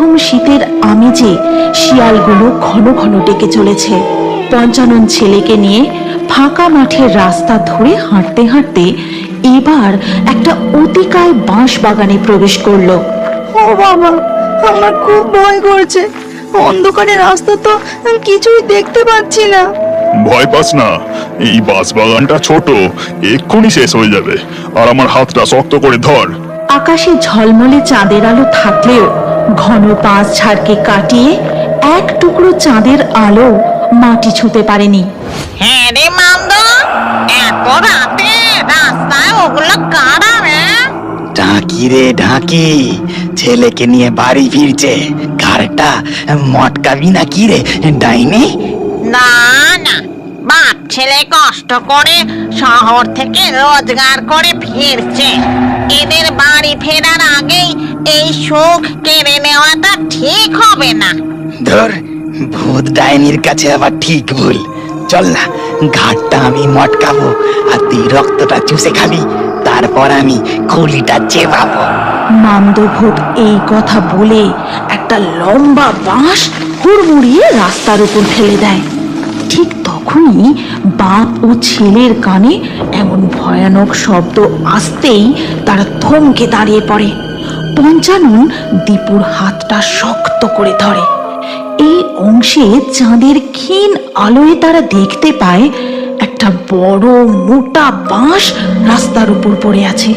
প্রথম শীতের আমেজে শিয়ালগুলো ঘন ঘন ডেকে চলেছে। পঞ্চানন ছেলেকে নিয়ে ফাঁকা মাঠের রাস্তা ধরে হাঁটতে হাঁটতে এবার একটা অতিকায় বাঁশ বাগানে প্রবেশ করলো। ও বাবা, আমার খুব ভয় করছে। অন্ধকারে রাস্তা তো কিছুই দেখতে পাচ্ছি না। ভয় পাস না, এই বাঁশবাগানটা ছোট, এক্ষুনি শেষ হয়ে যাবে। আর আমার হাতটা শক্ত করে ধর। আকাশে ঝলমলে চাঁদের আলো থাকলেও ঘন বাঁশ ঝাড়কে কাটিয়ে এক টুকরো চাঁদের আলো মাটি ছুঁতে পারেনি। হ্যাঁ রে মামদ, এত রাতে রাস্তায় ওগুলো কারা রে? ঢাকি রে ঢাকি, ছেলেকে নিয়ে বাড়ি ফিরছে। কারটা মটকাবি না কি রে ডাইনি? না না, বাপ ছেলে কষ্ট করে শহর থেকে রোজগার করে ফিরছে। এদের বাড়ি ফেরার আগেই এই সুখ কেড়ে নেওয়াটা ঠিক হবে না। ধর, ভূত ডাইনির কাছে আবার ঠিক ভুল। চল না, ঘাটটা আমি মটকাবো আর তুই রক্তটা চুষে খাবি, তারপর আমি খুলিটা চেবাবো। মামদভূত এই কথা বলে একটা লম্বা বাঁশ হুড়মুড়িয়ে রাস্তার উপর ফেলে দেয়। ঠিক তখনই বাপ ও ছেলের কানে এমন ভয়ানক শব্দ আসতেই তারা থমকে দাঁড়িয়ে পড়ে। পঞ্চানন দীপুর হাতটা শক্ত করে ধরে। এই অংশে চাঁদের ক্ষীণ আলোয় তারা দেখতে পায় একটা বড় মোটা বাঁশ রাস্তার উপর পড়ে আছে।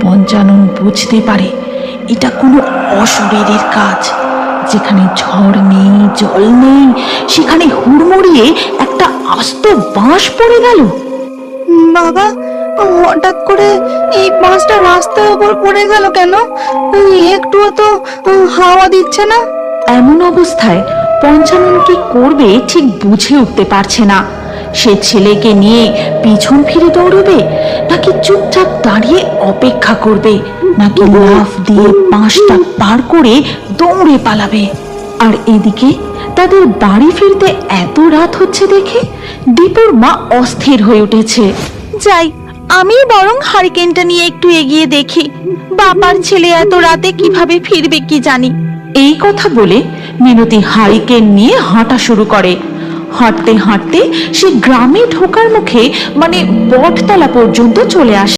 পঞ্চানন বুঝতে পারে এটা কোনো অশরীরের কাজ। যেখানে ঝড় নেই, জল নেই, সেখানে হুড়মুড়িয়ে একটা আস্ত বাঁশ পড়ে গেল। বাবা, হঠাৎ করে এই বাসটা রাস্তার উপর পড়ে গেল কেন? একটুও তো হাওয়া দিচ্ছে না। এমন অবস্থায় পঞ্চানন কি করবে ঠিক বুঝে উঠতে পারছে না। সে ছেলেকে নিয়ে পিছন ফিরে দৌড়বে, নাকি চুপচাপ দাঁড়িয়ে অপেক্ষা করবে, নাকি লাফ দিয়ে বাঁশটা পার করে দৌড়ে পালাবে। আর এদিকে তাদের বাড়ি ফিরতে এত রাত হচ্ছে দেখে দীপুর মা অস্থির হয়ে উঠেছে। যাই, আমি বরং হারিকেনটা নিয়ে একটু এগিয়ে দেখি, বাবার ছেলে এত রাতে কিভাবে ফিরবে কি জানি। এই কথা বলে মিনতি হারিকেন নিয়ে হাঁটা শুরু করে। হাঁটতে হাঁটতে সে গ্রামে ঢোকার মুখে মানে বটতলা পর্যন্ত চলে আসে।